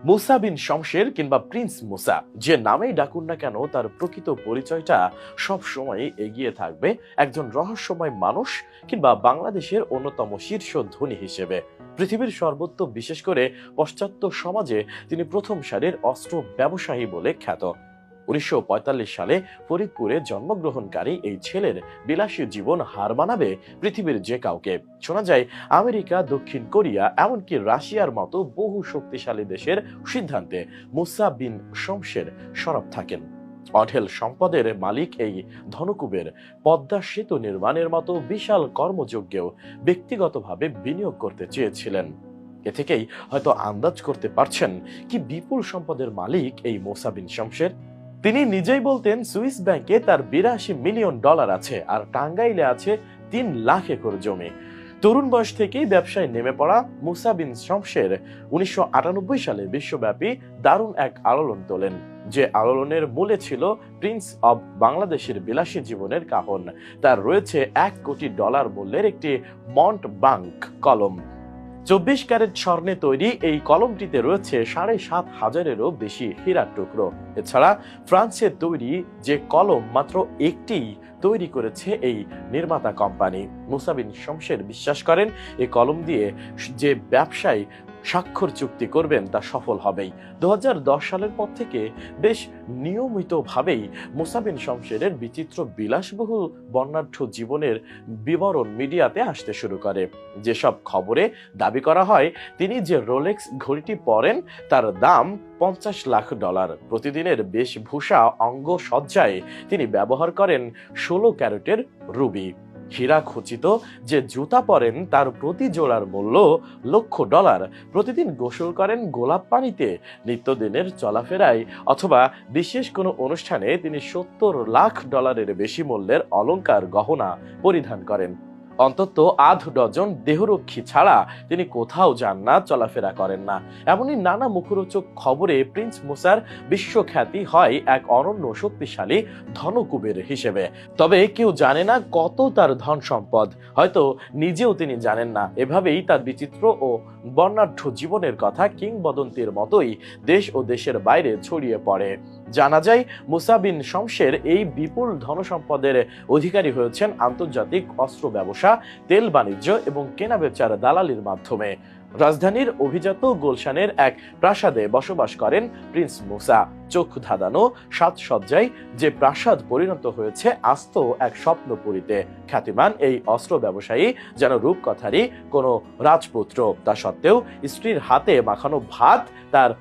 মুসা বিন শমশের কিংবা প্রিন্স মুসা যে নামেই ডাকুন না কেন, তার প্রকৃত পরিচয়টা সব সময় এগিয়ে থাকবে একজন রহস্যময় মানুষ কিংবা বাংলাদেশের অন্যতম শীর্ষ ধনী হিসেবে। পৃথিবীর সর্বত্র, বিশেষ করে পাশ্চাত্য সমাজে তিনি প্রথম সারির অস্ত্র ব্যবসায়ী বলে খ্যাত। 1945 সালে ফরিদপুরে জন্মগ্রহণকারী এই ছেলের বিলাসী জীবন হার মানাবে পৃথিবীর যে কাউকে। শোনা যায় আমেরিকা, দক্ষিণ কোরিয়া, এমনকি রাশিয়ার মতো বহু শক্তিশালী দেশের সিদ্ধান্তে মুসা বিন শমশের সরব থাকেন। অঢেল সম্পদের মালিক এই ধনকুবের পদ্মা সেতু নির্মাণের মতো বিশাল কর্মযজ্ঞেও ব্যক্তিগতভাবে বিনিয়োগ করতে চেয়েছিলেন। এ থেকেই হয়তো আন্দাজ করতে পারছেন কি বিপুল সম্পদের মালিক এই মুসা বিন শমশের। তিনি নিজেই বলতেন সুইস ব্যাংকে তার 82 মিলিয়ন ডলার আছে, আর টাঙ্গাইলে আছে 3 লাখ একর জমি। তরুণ বয়স থেকেই ব্যবসায় নেমে পড়া মুসা বিন শমশের 1998 সালে বিশ্বব্যাপী দারুণ এক আলোড়ন তোলেন, যে আলোড়নের মূলে ছিল প্রিন্স অব বাংলাদেশের বিলাসী জীবনের কাহন। তার রয়েছে $1 কোটি মূল্যের একটি মন্ট ব্লাঙ্ক কলম। 24 ক্যারেট স্বর্ণে তৈরি এই কলমটিতে রয়েছে 7,500-এরও বেশি হীরার টুকরো। এছাড়া ফ্রান্সের তৈরি যে কলম মাত্র একটি তৈরি করেছে এই নির্মাতা কোম্পানি। মুসা বিন শমশের বিশ্বাস করেন এই কলম দিয়ে যে ব্যবসায় স্বাক্ষর চুক্তি করবেন তা সফল হবেই। 2010 সালের পর থেকে বেশ নিয়মিতভাবেই মুসা বিন শমশেরের বিচিত্র বিলাসবহুল বর্ণাঢ্য জীবনের বিবরণ মিডিয়াতে আসতে শুরু করে। যেসব খবরে দাবি করা হয় তিনি যে রোলেক্স ঘড়িটি পরেন তার দাম $50 লাখ। প্রতিদিনের বেশভূষা অঙ্গসজ্জায় তিনি ব্যবহার করেন 16 ক্যারেটের রুবি। হীরা খচিত যে জুতা পরেন তার প্রতি জোড়ার মূল্য $1,00,000। প্রতিদিন গোসল করেন গোলাপ পানিতে। নিত্যদিনের চলাফেরায় অথবা বিশেষ কোনো অনুষ্ঠানে তিনি $70 লাখ বেশি মূল্যের অলংকার গহনা পরিধান করেন। অন্তত 8 ডজন দেহরক্ষী ছাড়া তিনি কোথাও যান না, চলাফেরা করেন না। এমনই নানা মুখরোচক খবরে প্রিন্স মুসার বিশ্বখ্যাতি হয় এক অনন্য শক্তিশালী ধনকুবের হিসেবে। তবে কেউ জানে না কত তার ধন সম্পদ, হয়তো নিজেও তিনি জানেন না। এভাবেই তার বিচিত্র ও বর্ণাঢ্য জীবনের কথা কিংবদন্তির মতোই দেশ ও দেশের বাইরে ছড়িয়ে পড়ে। জানা যায় মুসা বিন শমশের এই বিপুল ধনসম্পদের অধিকারী হয়েছেন আন্তর্জাতিক অস্ত্র ব্যবসা, তেল বাণিজ্য এবং কেনাবেচার দালালির মাধ্যমে। রাজধানীর অভিজাত গুলশানের এক প্রাসাদে বসবাস করেন প্রিন্স মুসা। চোখ ধাঁধানো সাজসজ্জায় যে প্রাসাদ পরিণত হয়েছে আস্ত এক স্বপ্নপুরীতে। খ্যাতিমান এই অস্ত্র ব্যবসায়ী যেন রূপকথারই কোনো রাজপুত্র। তা সত্ত্বেও স্ত্রীর হাতে মাখানো ভাত তার